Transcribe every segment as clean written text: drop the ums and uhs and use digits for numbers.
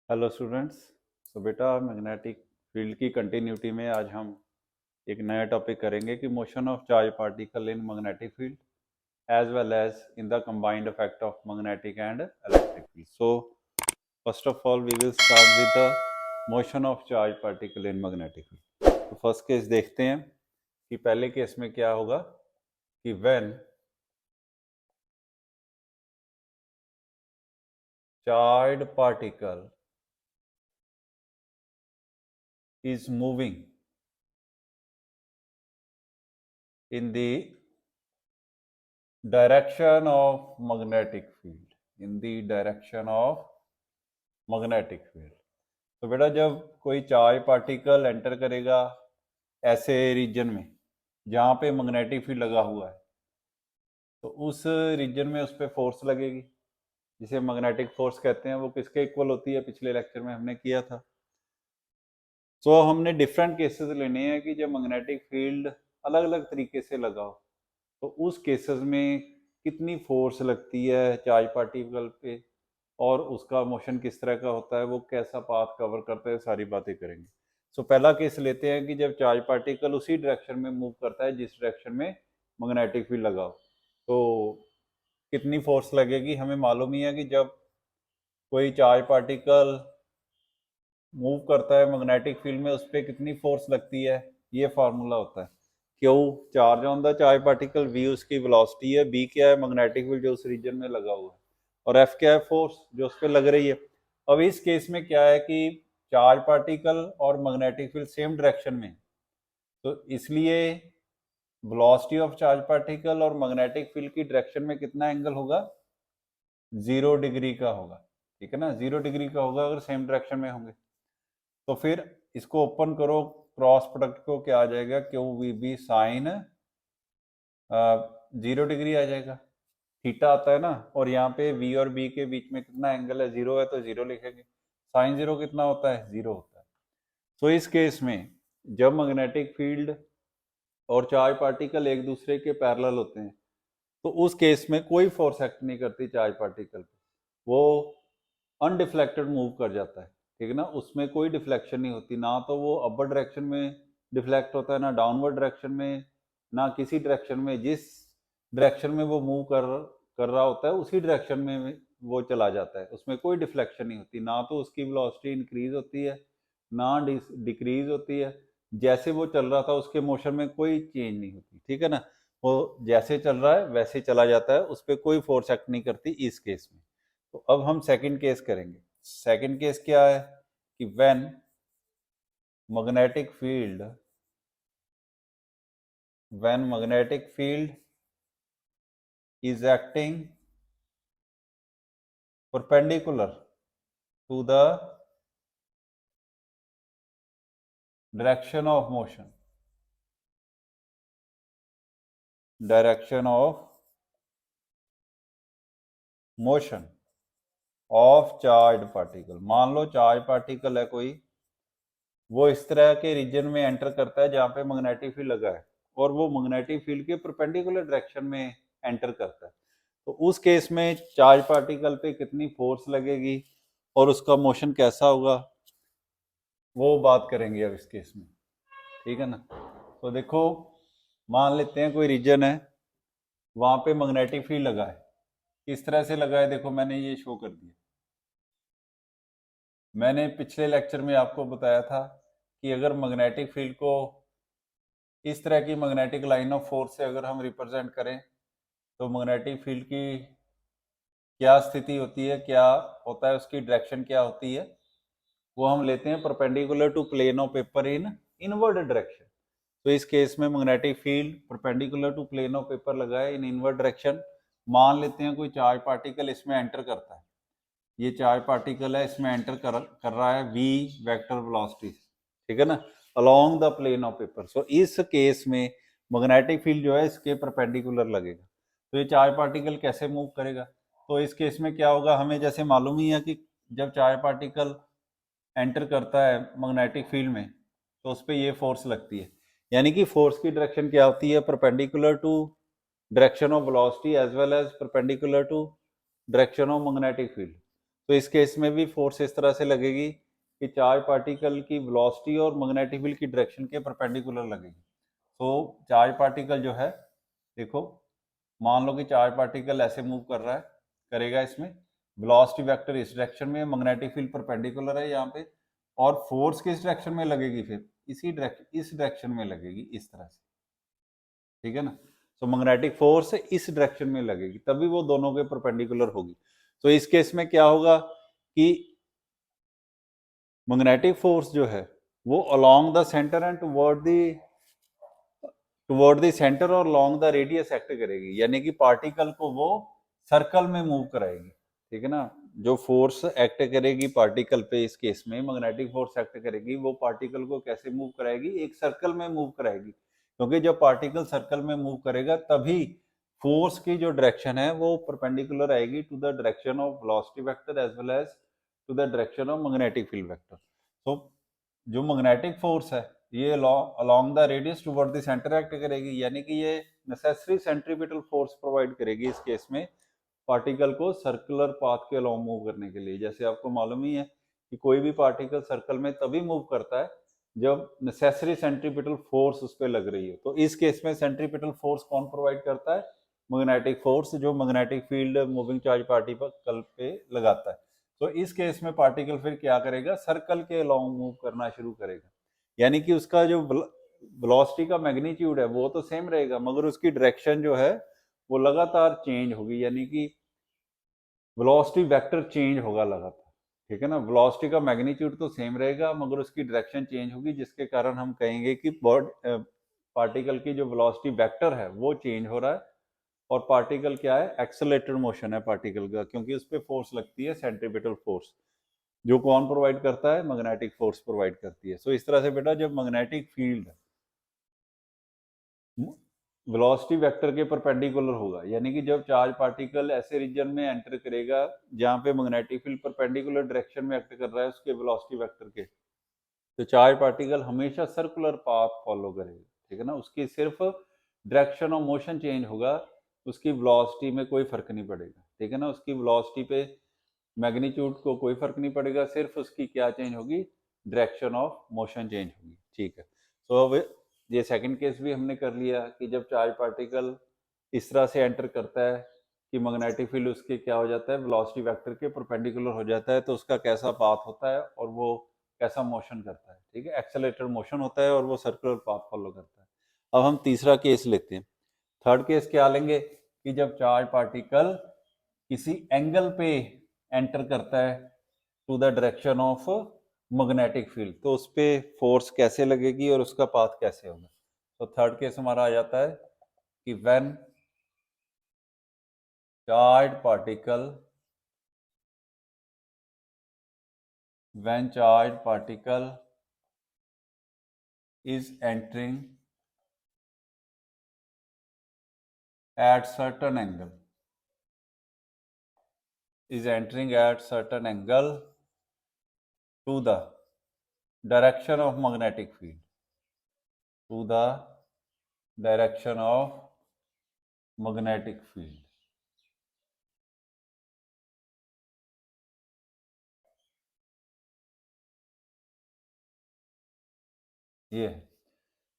Hello students. बेटा magnetic field की continuity में आज हम एक नया टॉपिक करेंगे कि motion of charge particle in magnetic field as well as in the combined effect of magnetic and electric field. So first of all we will start with the motion of charge particle in magnetic field. तो first case देखते हैं कि पहले case में क्या होगा कि when charge particle is moving in the direction of magnetic field, in the direction of magnetic field। तो बेटा जब कोई चार्ज पार्टिकल एंटर करेगा ऐसे रीजन में जहाँ पे मैग्नेटिक फील्ड लगा हुआ है तो उस रीजन में उस पर फोर्स लगेगी जिसे मैग्नेटिक फोर्स कहते हैं। वो किसके इक्वल होती है, पिछले लेक्चर में हमने किया था। सो हमने डिफरेंट केसेस लेने हैं कि जब मैग्नेटिक फील्ड अलग अलग तरीके से लगा हो तो उस केसेस में कितनी फोर्स लगती है चार्ज पार्टिकल पे और उसका मोशन किस तरह का होता है, वो कैसा पाथ कवर करता है, सारी बातें करेंगे। सो पहला केस लेते हैं कि जब चार्ज पार्टिकल उसी डायरेक्शन में मूव करता है जिस डायरेक्शन में मैग्नेटिक फील्ड लगा हो तो कितनी फोर्स लगेगी। हमें मालूम ही है कि जब कोई चार्ज पार्टिकल मूव करता है मैग्नेटिक फील्ड में उस पर कितनी फोर्स लगती है, ये फार्मूला होता है। Q charge on the charge particle, V उसकी वेलोसिटी है, बी क्या है मैग्नेटिक फील्ड जो उस रीजन में लगा हुआ है, और एफ क्या है फोर्स जो उस पर लग रही है। अब इस केस में क्या है कि चार्ज पार्टिकल और मैग्नेटिक फील्ड सेम डायरेक्शन में, तो इसलिए वेलोसिटी ऑफ चार्ज पार्टिकल और मैग्नेटिक फील्ड की डायरेक्शन में कितना एंगल होगा, 0 डिग्री का होगा। ठीक है ना, 0 डिग्री का होगा अगर सेम डायरेक्शन में होंगे। तो फिर इसको ओपन करो, क्रॉस प्रोडक्ट को क्या आ जाएगा, Q V B sine 0 degree आ जाएगा। थीटा आता है ना, और यहाँ पे वी और बी के बीच में कितना एंगल है, 0 है तो 0 लिखेंगे। साइन 0 कितना होता है, 0 होता है। तो इस केस में जब मैग्नेटिक फील्ड और चार्ज पार्टिकल एक दूसरे के पैरेलल होते हैं तो उस केस में कोई फोर्स एक्ट नहीं करती चार्ज पार्टिकल पे, वो अनडिफ्लेक्टेड मूव कर जाता है। ठीक है ना, उसमें कोई डिफ्लेक्शन नहीं होती, ना तो वो अपर डायरेक्शन में डिफ्लेक्ट होता है, ना डाउनवर्ड डायरेक्शन में, ना किसी डायरेक्शन में। जिस डायरेक्शन में वो मूव कर रहा होता है उसी डायरेक्शन में वो चला जाता है, उसमें कोई डिफ्लेक्शन नहीं होती। ना तो उसकी वेलोसिटी इंक्रीज होती है ना डिक्रीज होती है। जैसे वो चल रहा था उसके मोशन में कोई चेंज नहीं होती। ठीक है ना, वो जैसे चल रहा है वैसे चला जाता है, उस पर कोई फोर्स एक्ट नहीं करती इस केस में। तो अब हम सेकंड केस करेंगे। सेकंड केस क्या है कि when magnetic field is acting perpendicular to the direction of motion, of charge particle. मान लो चार्ज पार्टिकल है कोई, वो इस तरह के रीजन में एंटर करता है जहाँ पे मैग्नेटिक फील्ड लगा है और वो मैग्नेटिक फील्ड के परपेंडिकुलर डायरेक्शन में एंटर करता है। तो उस केस में चार्ज पार्टिकल पे कितनी फोर्स लगेगी और उसका मोशन कैसा होगा वो बात करेंगे अब इस केस में। ठीक है ना, तो देखो मान लेते हैं कोई रीजन है, वहां पे मैग्नेटिक फील्ड लगा है। किस तरह से लगा है, देखो मैंने ये शो कर दिया। मैंने पिछले लेक्चर में आपको बताया था कि अगर मैग्नेटिक फील्ड को इस तरह की मैग्नेटिक लाइन ऑफ फोर्स से अगर हम रिप्रेजेंट करें तो मैग्नेटिक फील्ड की क्या स्थिति होती है, क्या होता है, उसकी डायरेक्शन क्या होती है, वो हम लेते हैं perpendicular to plane of paper in inward direction. तो इस केस में magnetic field perpendicular to plane of paper लगा है इन इनवर्ड डायरेक्शन। मान लेते हैं कोई चार्ज पार्टिकल इसमें एंटर करता है, ये चार्ज पार्टिकल है इसमें एंटर कर रहा है v वेक्टर वेलोसिटी। ठीक है ना, along the plane of paper. So इस केस में मैग्नेटिक फील्ड जो है इसके परपेंडिकुलर लगेगा। तो ये चार्ज पार्टिकल कैसे मूव करेगा, तो इस केस में क्या होगा, हमें जैसे मालूम ही है कि जब चार्ज पार्टिकल एंटर करता है मैग्नेटिक फील्ड में तो उस पर ये फोर्स लगती है, यानी कि फोर्स की डायरेक्शन क्या होती है, perpendicular to direction of velocity as well as perpendicular to direction of magnetic field. तो इस केस में भी फोर्स इस तरह से लगेगी कि चार्ज पार्टिकल की वेलोसिटी और मैग्नेटिक फील्ड की डायरेक्शन के परपेंडिकुलर लगेगी। तो चार्ज पार्टिकल जो है, देखो मान लो कि चार्ज पार्टिकल ऐसे मूव कर रहा है, करेगा इसमें, वेलोसिटी वेक्टर इस डायरेक्शन में, मैग्नेटिक फील्ड परपेंडिकुलर है यहाँ पे, और फोर्स किस डायरेक्शन में लगेगी, फिर इस डायरेक्शन में लगेगी, इस तरह से, ठीक है ना। तो मैग्नेटिक फोर्स इस डायरेक्शन में लगेगी, तभी वो दोनों के परपेंडिकुलर होगी। तो इस केस में क्या होगा कि मैग्नेटिक फोर्स जो है वो along the centre and toward the centre और लॉन्ग द रेडियस एक्ट करेगी, यानी कि पार्टिकल को वो सर्कल में मूव कराएगी, ठीक है ना। जो फोर्स एक्ट करेगी पार्टिकल पे, इस केस में मैग्नेटिक फोर्स एक्ट करेगी, वो पार्टिकल को कैसे मूव कराएगी, एक सर्कल में मूव कराएगी, क्योंकि जब पार्टिकल सर्कल में मूव करेगा तभी फोर्स की जो डायरेक्शन है वो परपेंडिकुलर आएगी to the direction of velocity vector as well as to the direction of magnetic field vector. तो जो मैग्नेटिक फोर्स है ये along the radius toward the centre act करेगी, यानी कि ये नेसेसरी सेंट्रीपिटल फोर्स प्रोवाइड करेगी इस केस में पार्टिकल को सर्कुलर पाथ के अलोंग मूव करने के लिए। जैसे आपको मालूम ही है कि कोई भी पार्टिकल सर्कल में तभी मूव करता है जब नेसेसरी सेंट्रीपिटल फोर्स उस पर लग रही है। तो इस केस में सेंट्रीपिटल फोर्स कौन प्रोवाइड करता है, मैग्नेटिक फोर्स, जो magnetic field moving charge particle पे लगाता है। तो इस केस में पार्टिकल फिर क्या करेगा, सर्कल के अलोंग मूव करना शुरू करेगा, यानी कि उसका जो वेलोसिटी का मैग्नीट्यूड है वो तो सेम रहेगा, मगर उसकी डायरेक्शन जो है वो लगातार चेंज होगी, यानी कि वेलोसिटी वेक्टर चेंज होगा लगातार, ठीक है ना। वेलोसिटी का मैग्नीट्यूड तो सेम रहेगा मगर उसकी डायरेक्शन चेंज होगी, जिसके कारण हम कहेंगे कि पार्टिकल की जो वेलोसिटी वेक्टर है वो चेंज हो रहा है, और पार्टिकल क्या है, एक्सेलरेटेड मोशन है पार्टिकल का, क्योंकि उस पर फोर्स लगती है सेंट्रीपिटल फोर्स, जो कौन प्रोवाइड करता है, मैग्नेटिक फोर्स प्रोवाइड करती है। सो इस तरह से बेटा जब मैग्नेटिक फील्ड वेलोसिटी वेक्टर के परपेंडिकुलर होगा, यानी कि जब चार्ज पार्टिकल ऐसे रीजन में एंटर करेगा जहां पे मैग्नेटिक फील्ड परपेंडिकुलर डायरेक्शन में एक्ट कर रहा है उसके वेलोसिटी वेक्टर के, तो चार्ज पार्टिकल हमेशा सर्कुलर पाथ फॉलो करेगा, ठीक है ना। उसकी सिर्फ डायरेक्शन ऑफ मोशन चेंज होगा, उसकी वेलोसिटी में कोई फर्क नहीं पड़ेगा, ठीक है ना। उसकी वेलोसिटी पे मैग्नीट्यूड को कोई फर्क नहीं पड़ेगा, सिर्फ उसकी क्या चेंज होगी, डायरेक्शन ऑफ मोशन चेंज होगी, ठीक है। तो अब ये सेकंड केस भी हमने कर लिया कि जब चार्ज पार्टिकल इस तरह से एंटर करता है कि मैग्नेटिक फील्ड उसके क्या हो जाता है, वेलोसिटी वेक्टर के परपेंडिकुलर हो जाता है, तो उसका कैसा पाथ होता है और वो कैसा मोशन करता है, ठीक है, एक्सेलरेटेड मोशन होता है और वो सर्कुलर पाथ फॉलो करता है। अब हम तीसरा केस लेते हैं। थर्ड केस क्या लेंगे कि जब चार्ज पार्टिकल किसी एंगल पे एंटर करता है to the direction of magnetic field, तो उस पर फोर्स कैसे लगेगी और उसका पाथ कैसे होगा। तो थर्ड केस हमारा आ जाता है कि when charge particle is entering at certain angle to the direction of magnetic field, to the direction of magnetic field। ये है।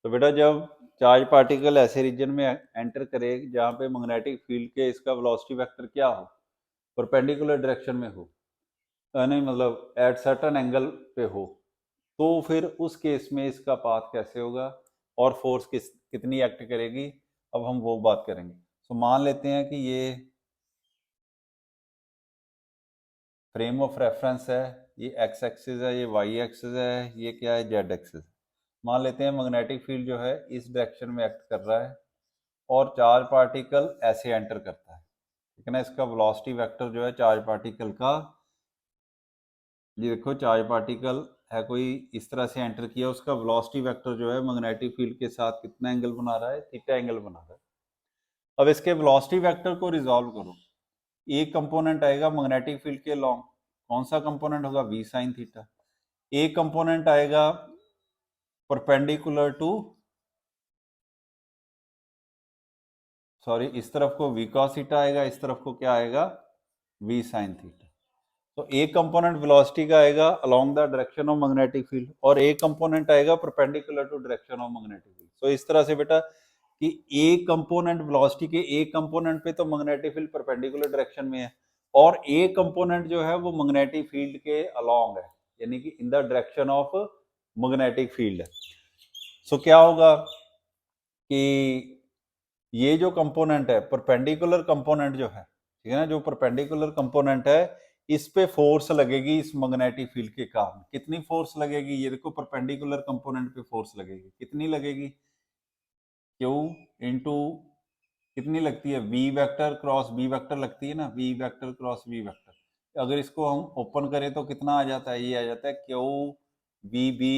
तो बेटा जब चार्ज पार्टिकल ऐसे रीजन में एंटर करे जहाँ पे मैग्नेटिक फील्ड के इसका वेलोसिटी वेक्टर क्या हो, परपेंडिकुलर डायरेक्शन में हो, नहीं मतलब एट सर्टन एंगल पे हो, तो फिर उस केस में इसका पाथ कैसे होगा और फोर्स कितनी एक्ट करेगी, अब हम वो बात करेंगे। तो मान लेते हैं कि ये फ्रेम ऑफ रेफरेंस है, ये एक्स एक्सिस है, ये वाई एक्सिस है, ये क्या है, जेड एक्सिस। मान लेते हैं मैग्नेटिक फील्ड जो है इस डायरेक्शन में एक्ट कर रहा है और चार्ज पार्टिकल ऐसे एंटर करता है, ठीक है ना। इसका वेलोसिटी वेक्टर जो है चार्ज पार्टिकल का, ये देखो चार्ज पार्टिकल है कोई इस तरह से एंटर किया, उसका वेलोसिटी वेक्टर जो है मैग्नेटिक फील्ड के साथ कितना एंगल बना रहा है, थीटा एंगल बना रहा है। अब इसके वेलोसिटी वेक्टर को रिजॉल्व करो, एक कंपोनेंट आएगा मैग्नेटिक फील्ड के लॉन्ग, कौन सा कंपोनेंट होगा, वी साइन थीटा। एक कंपोनेंट आएगा परपेंडिकुलर टू, सॉरी इस तरफ को वी कॉस थीटा आएगा, इस तरफ को क्या आएगा, वी साइन थीटा। तो एक कंपोनेंट वेलोसिटी का आएगा along the direction of magnetic field और एक कंपोनेंट आएगा perpendicular to direction of magnetic field. तो इस तरह से बेटा कि एक कंपोनेंट वेलोसिटी के एक कंपोनेंट पे तो मैग्नेटिक फील्ड परपेंडिकुलर डायरेक्शन में है और एक कंपोनेंट जो है वो मैग्नेटिक फील्ड के अलोंग है, यानी कि in the direction of magnetic field है। सो क्या होगा कि ये जो कंपोनेंट है परपेंडिकुलर कंपोनेंट जो है, ठीक है ना, जो परपेंडिकुलर कंपोनेंट है इस पे फोर्स लगेगी इस मैग्नेटिक फील्ड के कारण। कितनी फोर्स लगेगी, ये देखो परपेंडिकुलर कंपोनेंट पे फोर्स लगेगी, कितनी लगेगी, Q इंटू कितनी लगती है, V vector cross B vector लगती है ना, V vector cross V vector. अगर इसको हम ओपन करें तो कितना आ जाता है, ये आ जाता है Q V B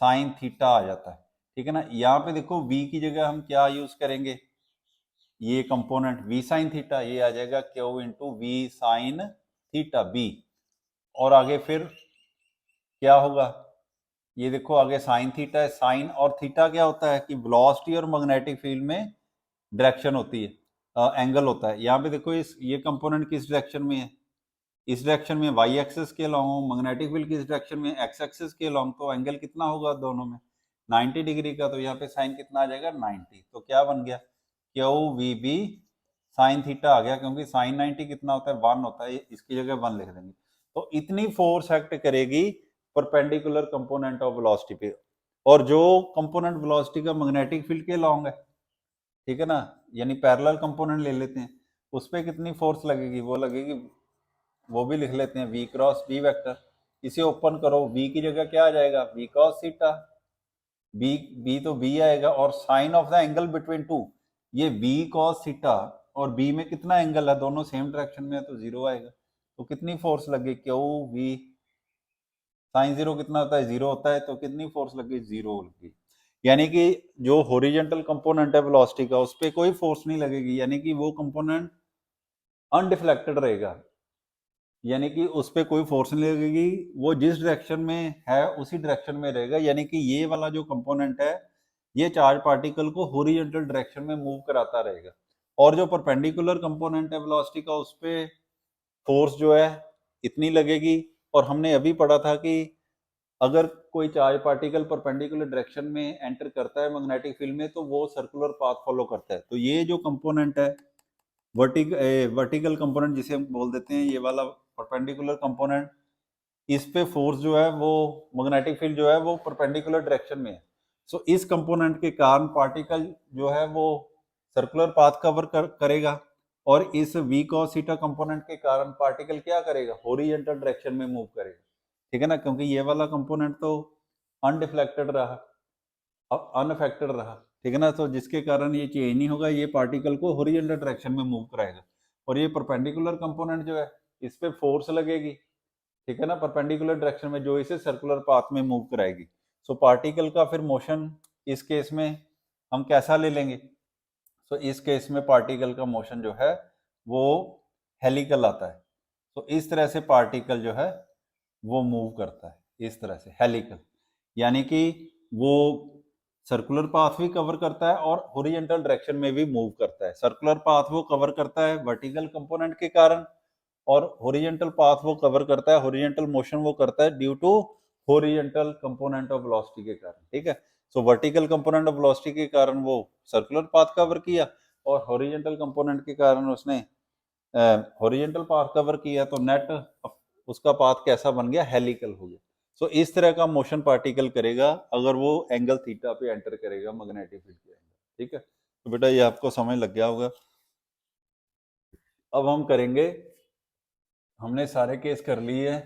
sine theta आ जाता है, ठीक है ना। यहाँ पे देखो V की जगह हम क्या यूज करेंगे, ये कंपोनेंट V साइन थीटा, ये आ जाएगा Q into V sine theta B। और आगे फिर क्या होगा, ये देखो आगे साइन थीटा है, साइन और थीटा क्या होता है कि वेलोसिटी और मैग्नेटिक फील्ड में डायरेक्शन होती है, एंगल होता है। यहाँ पे देखो इस ये कंपोनेंट किस डायरेक्शन में है, इस डायरेक्शन में वाई एक्सिस के अलोंग, मैग्नेटिक फील्ड किस डायरेक्शन में एक्स एक्सिस के अलोंग, तो एंगल कितना होगा दोनों में 90 डिग्री का। तो यहाँ पे साइन कितना आ जाएगा 90, तो क्या बन गया Q V B sine theta आ गया, क्योंकि साइन 90 कितना होता है 1 होता है, इसकी जगह 1 लिख देंगे। तो इतनी फोर्स एक्ट करेगी परपेंडिकुलर कंपोनेंट ऑफ वेलोसिटी पे, और जो कंपोनेंट वेलोसिटी का मैग्नेटिक फील्ड के अलोंग है, ठीक है ना, यानी पैरेलल कंपोनेंट ले लेते हैं, उस पर कितनी फोर्स लगेगी, वो लगेगी, वो भी लिख लेते हैं v क्रॉस b वेक्टर। इसे ओपन करो, v की जगह क्या आ जाएगा v cos थीटा, b तो b आएगा और sine of the angle between two, ये v cos थीटा और b में कितना एंगल है, दोनों सेम डायरेक्शन में है तो जीरो आएगा। तो कितनी फोर्स लगी क्यू v साइन जीरो कितना होता है जीरो होता है, तो कितनी फोर्स लगी जीरो लगी। यानी कि जो हॉरिजॉन्टल कंपोनेंट है वेलोसिटी का उस पर कोई फोर्स नहीं लगेगी, यानी कि वो कंपोनेंट अनडिफ्लेक्टेड रहेगा, यानी कि उस पर कोई फोर्स नहीं लगेगी, वो जिस डायरेक्शन में है उसी डायरेक्शन में रहेगा। यानी कि ये वाला जो कंपोनेंट है ये चार्ज पार्टिकल को हॉरिजॉन्टल डायरेक्शन में मूव कराता रहेगा, और जो परपेंडिकुलर कंपोनेंट है वेलोसिटी का उस पर फोर्स जो है इतनी लगेगी। और हमने अभी पढ़ा था कि अगर कोई चार्ज पार्टिकल परपेंडिकुलर डायरेक्शन में एंटर करता है मैग्नेटिक फील्ड में तो वो सर्कुलर पाथ फॉलो करता है। तो ये जो कंपोनेंट है वर्टिकल कंपोनेंट जिसे हम बोल देते हैं, ये वाला परपेंडिकुलर कंपोनेंट, इस पे फोर्स जो है वो मैग्नेटिक फील्ड जो है वो परपेंडिकुलर डायरेक्शन में है। सो इस कंपोनेंट के कारण पार्टिकल जो है वो सर्कुलर पाथ कवर करेगा, और इस वी कॉस थीटा कंपोनेंट के कारण पार्टिकल क्या करेगा, हॉरिजॉन्टल डायरेक्शन में मूव करेगा, ठीक है ना, क्योंकि ये वाला कंपोनेंट तो अनडिफ्लेक्टेड रहा, अब अनअफेक्टेड रहा, ठीक है ना, तो जिसके कारण ये चेंज नहीं होगा, ये पार्टिकल को हॉरिजॉन्टल डायरेक्शन में मूव कराएगा। और ये परपेंडिकुलर कंपोनेंट जो है इस पे फोर्स लगेगी, ठीक है ना, परपेंडिकुलर डायरेक्शन में, जो इसे सर्कुलर पाथ में मूव कराएगी। सो पार्टिकल का फिर मोशन इस केस में हम कैसा ले लेंगे, तो इस केस में पार्टिकल का मोशन जो है वो हेलिकल आता है। तो इस तरह से पार्टिकल जो है वो मूव करता है, इस तरह से हेलिकल, यानी कि वो सर्कुलर पाथ भी कवर करता है और हॉरिजॉन्टल डायरेक्शन में भी मूव करता है। सर्कुलर पाथ वो कवर करता है वर्टिकल कंपोनेंट के कारण, और हॉरिजॉन्टल पाथ वो कवर करता है, हॉरिजॉन्टल मोशन वो करता है due to horizontal component of velocity के कारण, ठीक है। So vertical component of velocity के कारण वो सर्कुलर पाथ कवर किया, और हॉरिजॉन्टल कंपोनेंट के कारण उसने हॉरिजॉन्टल पाथ कवर किया, तो नेट उसका पाथ कैसा बन गया, हेलिकल हो गया। सो इस तरह का मोशन पार्टिकल करेगा अगर वो एंगल थीटा पे एंटर करेगा मैग्नेटिक फील्ड के एंगल, ठीक है। तो बेटा ये आपको समझ लग गया होगा। अब हम करेंगे, हमने सारे केस कर लिए हैं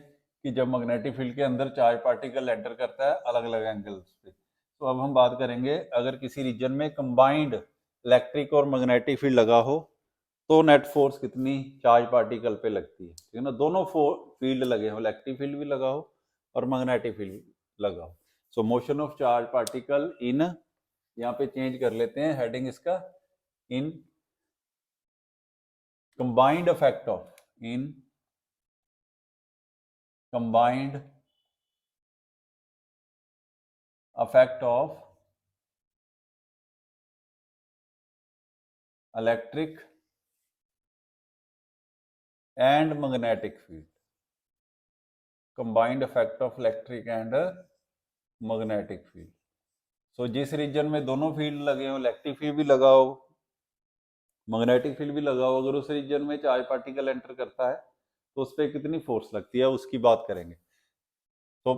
कि जब मैग्नेटिक फील्ड के अंदर चार्ज पार्टिकल एंटर करता है अलग अलग एंगल्स पे। तो अब हम बात करेंगे अगर किसी रीजन में कंबाइंड इलेक्ट्रिक और मैग्नेटिक फील्ड लगा हो तो नेट फोर्स कितनी चार्ज पार्टिकल पे लगती है, ठीक है ना, दोनों फील्ड लगे हो, इलेक्ट्रिक फील्ड भी लगा हो और मैग्नेटिक फील्ड भी लगा हो। So motion of charge particle in, यहाँ पे चेंज कर लेते हैं हेडिंग इसका, in combined effect of, in combined effect of electric and magnetic field, combined effect of electric and magnetic field. So जिस रीजन में दोनों फील्ड लगे हो, इलेक्ट्रिक फील्ड भी लगा हो, मैग्नेटिक फील्ड भी लगा हो, अगर उस रीजन में चार्ज पार्टिकल एंटर करता है तो उस पर कितनी फोर्स लगती है उसकी बात करेंगे। तो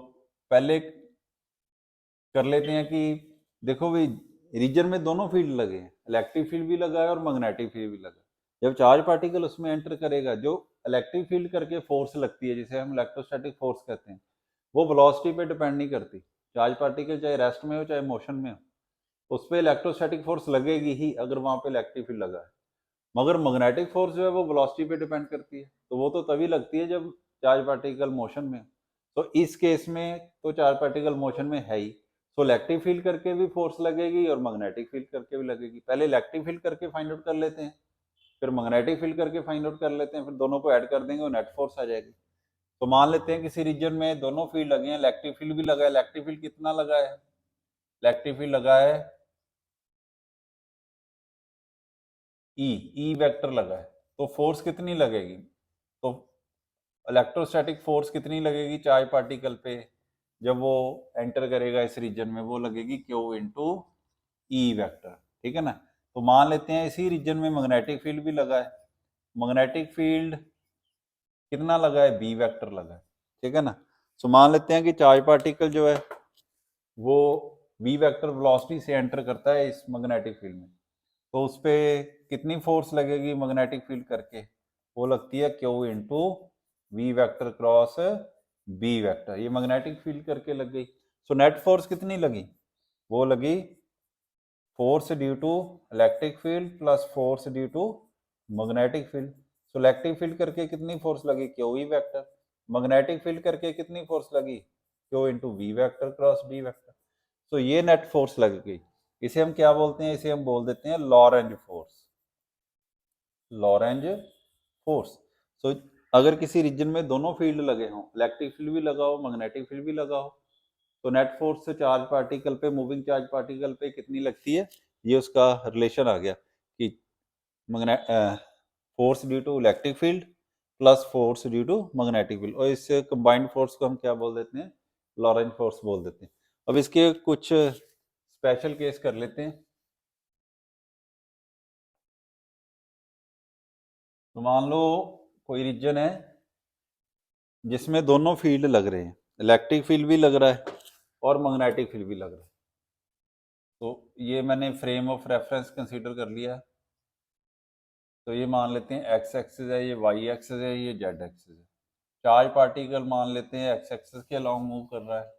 पहले कर लेते हैं कि देखो भाई, रीजन में दोनों फील्ड लगे हैं, इलेक्ट्रिक फील्ड भी लगा है और मैग्नेटिक फील्ड भी लगा है। जब चार्ज पार्टिकल उसमें एंटर करेगा, जो इलेक्ट्रिक फील्ड करके फोर्स लगती है जिसे हम इलेक्ट्रोस्टैटिक फोर्स कहते हैं, वो वेलोसिटी पे डिपेंड नहीं करती। चार्ज पार्टिकल चाहे रेस्ट में हो चाहे मोशन में हो, उस पर इलेक्ट्रोस्टैटिक फोर्स लगेगी ही अगर वहां पे इलेक्ट्रिक फील्ड लगा है। मगर मैग्नेटिक फोर्स जो है वो वेलोसिटी पे डिपेंड करती है, तो वो तो तभी लगती है जब चार्ज पार्टिकल मोशन में हो। तो इस केस में तो चार्ज पार्टिकल मोशन में है ही, तो इलेक्ट्रिक फील्ड करके भी फोर्स लगेगी और मैग्नेटिक फील्ड करके भी लगेगी। पहले इलेक्ट्रिक फील्ड करके फाइंड आउट कर लेते हैं, फिर मैग्नेटिक फील्ड करके फाइंड आउट कर लेते हैं, फिर दोनों को ऐड कर देंगे और नेट फोर्स आ जाएगी। तो मान लेते हैं किसी रीजन में दोनों फील्ड लगे हैं, इलेक्ट्रिक फील्ड भी लगा है। इलेक्ट्रिक फील्ड कितना लगा है? इलेक्ट्रिक फील्ड लगा है ई वेक्टर लगा है। तो फोर्स कितनी लगेगी? तो इलेक्ट्रोस्टैटिक फोर्स कितनी लगेगी चार्ज पार्टिकल पे जब वो एंटर करेगा इस रीजन में? वो लगेगी क्यू इंटू ई वेक्टर, ठीक है ना। तो मान लेते हैं इसी रीजन में मैग्नेटिक फील्ड भी लगा है। मैग्नेटिक फील्ड कितना लगा है? बी वेक्टर लगा है, ठीक है ना। तो मान लेते हैं कि चार्ज पार्टिकल जो है वो बी वेक्टर वेलोसिटी से एंटर करता है इस मैग्नेटिक फील्ड में। तो उस पर कितनी फोर्स लगेगी मैग्नेटिक फील्ड करके? वो लगती है Q into V vector cross B vector. ये मैग्नेटिक फील्ड करके लग गई। सो नेट फोर्स कितनी लगी? वो लगी force due to electric field plus force due to magnetic field. So electric field करके कितनी फोर्स लगी? Q E vector. Magnetic field करके कितनी फोर्स लगी? Q into V vector cross B vector. तो ये नेट फोर्स लग गई। इसे हम क्या बोलते हैं? इसे हम बोल देते हैं Lorentz force. Lorentz force. So अगर किसी रीजन में दोनों फील्ड लगे हों, इलेक्ट्रिक फील्ड भी लगा हो मैग्नेटिक फील्ड भी लगा हो, तो नेट फोर्स से चार्ज पार्टिकल पे, मूविंग चार्ज पार्टिकल पे कितनी लगती है? ये उसका रिलेशन आ गया कि force due to electric field plus force due to magnetic field, और इस कंबाइंड फोर्स को हम क्या बोल देते हैं? लॉरेंज फोर्स बोल देते हैं। अब इसके कुछ स्पेशल केस कर लेते हैं। तो मान लो कोई रीजन है जिसमें दोनों फील्ड लग रहे हैं, इलेक्ट्रिक फील्ड भी लग रहा है और मैग्नेटिक फील्ड भी लग रहा है। तो ये मैंने फ्रेम ऑफ रेफरेंस कंसीडर कर लिया। तो ये मान लेते हैं एक्स एक्सिस है, ये वाई एक्सिस है, ये जेड एक्सिस है। चार्ज पार्टिकल मान लेते हैं एक्स एक्सिस के अलॉन्ग मूव कर रहा है,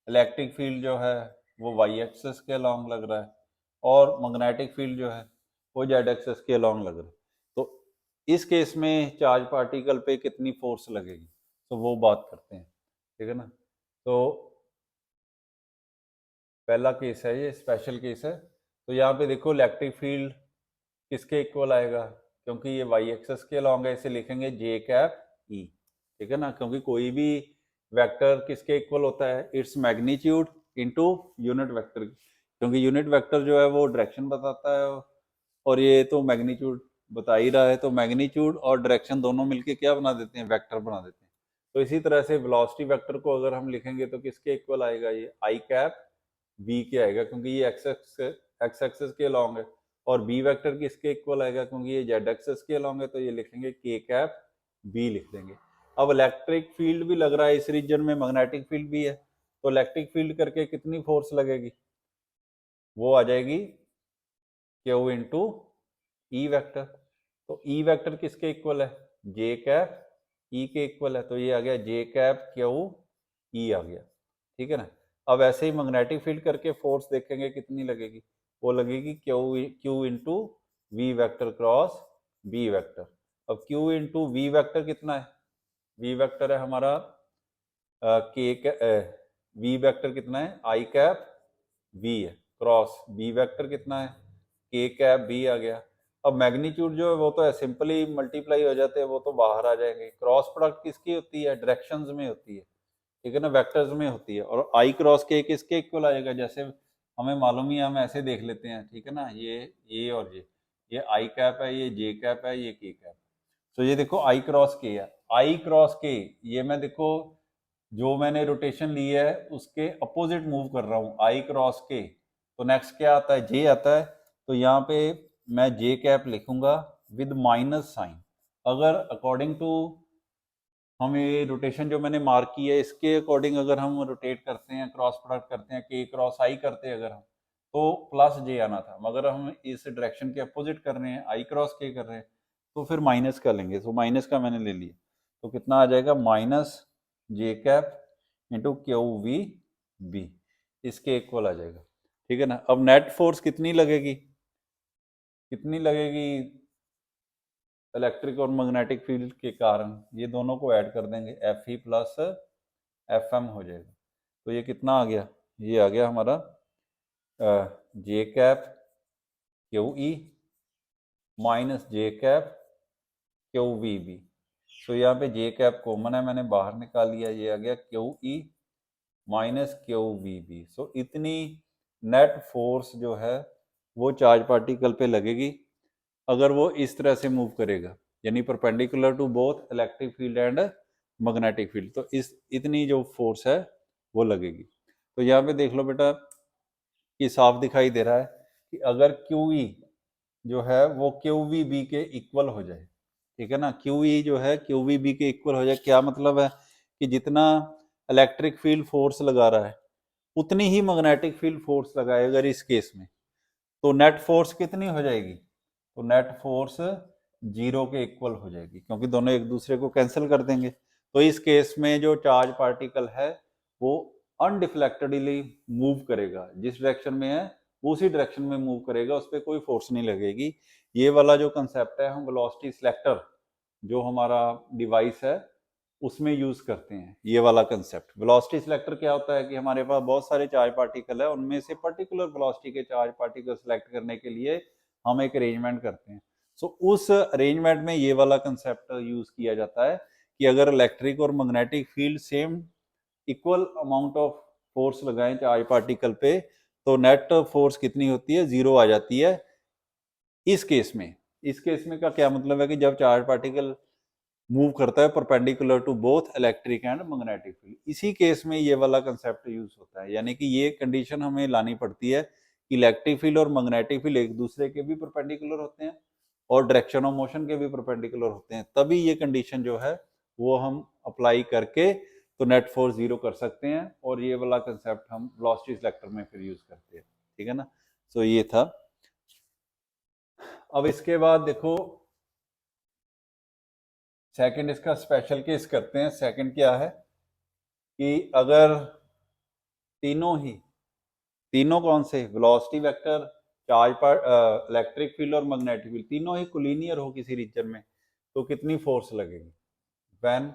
इलेक्ट्रिक फील्ड जो है वो वाई एक्सिस के अलॉन्ग लग रहा है, और मैग्नेटिक फील्ड जो है वो जेड एक्सिस के अलॉन्ग लग रहा है। तो इस केस में चार्ज पार्टिकल पे कितनी फोर्स लगेगी, तो वो बात करते हैं, ठीक है ना। तो पहला केस है, ये स्पेशल केस है। तो यहाँ पे देखो इलेक्ट्रिक फील्ड किसके इक्वल आएगा? क्योंकि ये वाई एक्सिस के अलॉन्ग है, इसे लिखेंगे जे कैप ई, ठीक है ना। क्योंकि कोई भी वेक्टर किसके इक्वल होता है? Its magnitude into unit vector, क्योंकि यूनिट वेक्टर जो है वो डायरेक्शन बताता है और ये तो मैग्नीट्यूड बता ही रहा है। तो मैग्नीट्यूड और डायरेक्शन दोनों मिलके क्या बना देते हैं? वेक्टर बना देते हैं। तो इसी तरह से वेलोसिटी वेक्टर को अगर हम लिखेंगे तो किसके इक्वल आएगा? ये आई कैप बी के आएगा, क्योंकि ये एक्स एक्सिस के अलॉन्ग है। और बी वेक्टर किसके इक्वल आएगा? क्योंकि ये जेड एक्सिस के अलॉन्ग है, तो ये लिखेंगे के कैप बी लिख देंगे। अब इलेक्ट्रिक फील्ड भी लग रहा है इस रीजन में, मैग्नेटिक फील्ड भी है, तो इलेक्ट्रिक फील्ड करके कितनी फोर्स लगेगी? वो आ जाएगी क्यू इंटू ई वेक्टर। तो ई वेक्टर किसके इक्वल है? जे कैप ई के इक्वल है, तो ये आ गया जे कैप क्यू ई आ गया, ठीक है ना। अब ऐसे ही मैग्नेटिक फील्ड करके फोर्स देखेंगे कितनी लगेगी? वो लगेगी Q Q into V vector cross B vector. अब क्यू इंटू वी वेक्टर कितना है? वी वेक्टर है हमारा के वी वेक्टर कितना है? आई कैप वी है, क्रॉस बी वेक्टर कितना है? के कैप बी आ गया। अब मैग्नीट्यूड जो है वो तो सिंपली मल्टीप्लाई हो जाते हैं, वो तो बाहर आ जाएंगे। क्रॉस प्रोडक्ट किसकी होती है? डायरेक्शंस में होती है, ठीक है ना, वेक्टर्स में होती है। और आई क्रॉस के किसके इक्वल आएगा? जैसे हमें मालूम ही, हम ऐसे देख लेते हैं, ठीक है ना। ये और ये आई कैप है, ये जे कैप है, ये के कैप। तो ये देखो आई क्रॉस के है, आई क्रॉस के, ये मैं देखो जो मैंने रोटेशन ली है उसके अपोजिट मूव कर रहा हूँ आई क्रॉस के, तो नेक्स्ट क्या आता है, जे आता है। तो यहाँ पे मैं जे कैप लिखूंगा विद माइनस साइन। अगर अकॉर्डिंग टू हम ये रोटेशन जो मैंने मार्क की है इसके अकॉर्डिंग अगर हम रोटेट करते हैं, क्रॉस प्रोडक्ट करते हैं, के क्रॉस आई करते हैं अगर हम, तो प्लस जे आना था, मगर हम इस डायरेक्शन के अपोजिट कर रहे हैं, आई क्रॉस के कर रहे हैं, तो फिर माइनस का लेंगे। तो माइनस का मैंने ले लिया, तो कितना आ जाएगा, minus J cap into Q V B, इसके इक्वल आ जाएगा। ठीक है ना। अब नेट फोर्स कितनी लगेगी, कितनी लगेगी इलेक्ट्रिक और मैग्नेटिक फील्ड के कारण, ये दोनों को ऐड कर देंगे, F E plus F M हो जाएगा। तो ये कितना आ गया, ये आ गया हमारा J cap Q E minus J cap Q V B. तो यहाँ पे जे कैप कॉमन है, मैंने बाहर निकाल लिया, ये आ गया Q E minus Q V B. So इतनी नेट फोर्स जो है वो चार्ज पार्टिकल पे लगेगी अगर वो इस तरह से मूव करेगा, यानी perpendicular to both electric field and magnetic field. तो इस इतनी जो फोर्स है वो लगेगी। तो यहाँ पे देख लो बेटा कि साफ दिखाई दे रहा है कि अगर क्यू ई जो है वो क्यू वी बी के इक्वल हो जाए, ठीक है ना, क्यू ई जो है क्यू वी बी के इक्वल हो जाए, क्या मतलब है कि जितना इलेक्ट्रिक फील्ड फोर्स लगा रहा है उतनी ही मैग्नेटिक फील्ड फोर्स लगाए अगर इस केस में, तो नेट फोर्स कितनी हो जाएगी, तो नेट फोर्स जीरो के इक्वल हो जाएगी, क्योंकि दोनों एक दूसरे को कैंसिल कर देंगे। तो इस केस में जो चार्ज पार्टिकल है वो अनडिफ्लेक्टेडली मूव करेगा, जिस डायरेक्शन में है वो उसी डायरेक्शन में मूव करेगा, उस पर कोई फोर्स नहीं लगेगी। ये वाला जो कंसेप्ट है हम वेलोसिटी सिलेक्टर जो हमारा डिवाइस है उसमें यूज करते हैं, ये वाला कंसेप्ट। वेलोसिटी सिलेक्टर क्या होता है कि हमारे पास बहुत सारे चार्ज पार्टिकल है, उनमें से पर्टिकुलर वेलोसिटी के चार्ज पार्टिकल सेलेक्ट करने के लिए हम एक अरेंजमेंट करते हैं। सो उस अरेंजमेंट में ये वाला कंसेप्ट यूज किया जाता है कि अगर इलेक्ट्रिक और magnetic field same equal amount of force लगाएं चार्ज पार्टिकल पे, तो नेट फोर्स कितनी होती है, जीरो आ जाती है इस केस में। इस केस में का क्या मतलब है कि जब चार्ज पार्टिकल मूव करता है perpendicular to both electric and magnetic field, इसी केस में ये वाला कंसेप्ट यूज होता है। यानी कि ये कंडीशन हमें लानी पड़ती है कि इलेक्ट्रिक फील्ड और मैग्नेटिक फील्ड एक दूसरे के भी परपेंडिकुलर होते हैं और डायरेक्शन ऑफ मोशन के भी परपेंडिकुलर होते हैं, तभी ये कंडीशन जो है वो हम अप्लाई करके तो नेट फोर्स जीरो कर सकते हैं, और ये वाला कंसेप्ट हम वेलोसिटी सिलेक्टर में फिर यूज करते हैं। ठीक है ना। सो ये था। अब इसके बाद देखो सेकंड इसका स्पेशल केस करते हैं। सेकंड क्या है कि अगर तीनों कौन से, वेलोसिटी वेक्टर, चार्ज पर इलेक्ट्रिक फील्ड और मैग्नेटिक फील्ड तीनों ही कोलिनियर हो किसी रीजन में, तो कितनी फोर्स लगेगी, when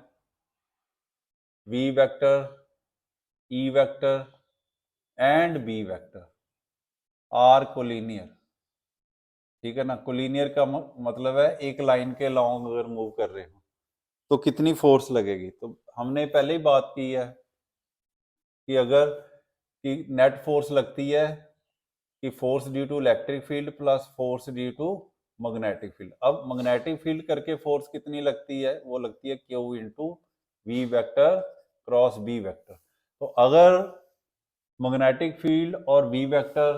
V vector, E vector and B vector are collinear. ठीक है ना। कोलिनियर का मतलब है एक लाइन के लॉन्ग अगर मूव कर रहे हो तो कितनी फोर्स लगेगी। तो हमने पहले ही बात की है कि अगर कि नेट फोर्स लगती है कि force due to electric field plus force due to magnetic field. अब मैग्नेटिक फील्ड करके फोर्स कितनी लगती है, वो लगती है Q into V vector cross B vector. तो अगर मैग्नेटिक फील्ड और वी वेक्टर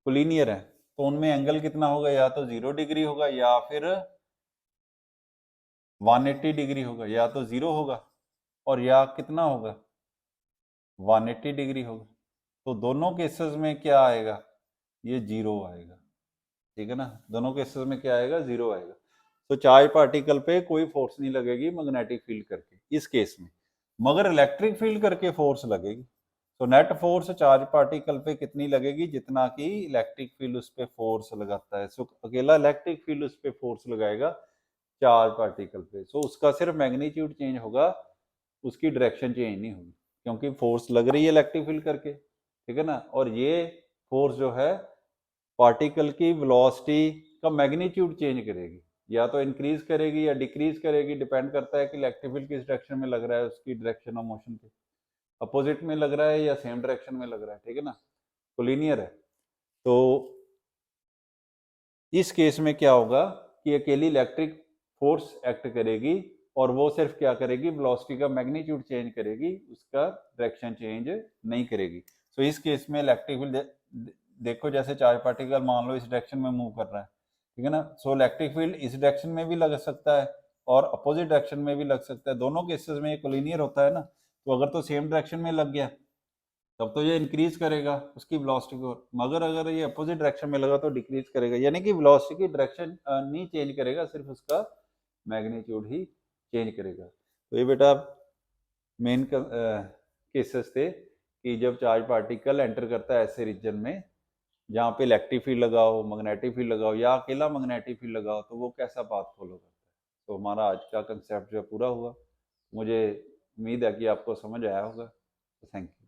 कोलिनियर है तो उनमें एंगल कितना होगा, या तो 0 डिग्री होगा या फिर 180 डिग्री होगा, या तो 0 होगा और या कितना होगा 180 डिग्री होगा। तो दोनों केसेस में क्या आएगा, ये 0 आएगा। ठीक है ना। दोनों केसेस में क्या आएगा, 0 आएगा। तो चार्ज पार्टिकल पे कोई फोर्स नहीं लगेगी मैग्नेटिक फील्ड करके इस केस में, मगर इलेक्ट्रिक फील्ड करके फोर्स लगेगी। तो नेट फोर्स चार्ज पार्टिकल पे कितनी लगेगी, जितना कि इलेक्ट्रिक फील्ड उस पर फोर्स लगाता है। सो अकेला इलेक्ट्रिक फील्ड उस पर फोर्स लगाएगा चार्ज पार्टिकल पे, सो उसका सिर्फ मैग्नीट्यूड चेंज होगा, उसकी डायरेक्शन चेंज नहीं होगी, क्योंकि फोर्स लग रही है इलेक्ट्रिक फील्ड करके। ठीक है ना। और ये फोर्स जो है पार्टिकल की वेलोसिटी का मैग्नीट्यूड चेंज करेगी, या तो इंक्रीज करेगी या डिक्रीज करेगी, डिपेंड करता है कि इलेक्ट्रिक फील्ड किस डायरेक्शन में लग रहा है, उसकी डायरेक्शन ऑफ मोशन के अपोजिट में लग रहा है या सेम डायरेक्शन में लग रहा है। ठीक है ना। कोलिनियर है। तो इस केस में क्या होगा कि अकेली इलेक्ट्रिक फोर्स एक्ट करेगी और वो सिर्फ क्या करेगी, वेलोसिटी का मैग्नीट्यूड चेंज करेगी, उसका डायरेक्शन चेंज नहीं करेगी। सो इस केस में इलेक्ट्रिक फील्ड देखो, जैसे चार्ज पार्टिकल मान लो इस डायरेक्शन में मूव कर रहा है, ठीक है ना। सो इलेक्ट्रिक फील्ड इस डायरेक्शन में भी लग सकता है और अपोजिट डायरेक्शन में भी लग सकता है, दोनों केसेस में ये कोलिनियर होता है ना। तो अगर तो सेम डायरेक्शन में लग गया तब तो ये इंक्रीज करेगा उसकी वेलोसिटी को, मगर अगर ये अपोजिट डायरेक्शन में लगा तो डिक्रीज करेगा, यानी कि वेलोसिटी की डायरेक्शन नहीं चेंज करेगा, सिर्फ उसका मैग्नीट्यूड ही चेंज करेगा। तो ये बेटा मेन केसेस थे कि जब चार्ज पार्टिकल एंटर करता है ऐसे रीजन में जहाँ पे इलेक्ट्रिक फील्ड लगाओ, मैग्नेटिक फील्ड लगाओ या अकेला मैग्नेटिक फील्ड लगाओ, तो वो कैसा पाथ फॉलो करता है। तो हमारा आज का कंसेप्ट जो पूरा हुआ। मुझे उम्मीद है कि आपको समझ आया होगा। Thank you.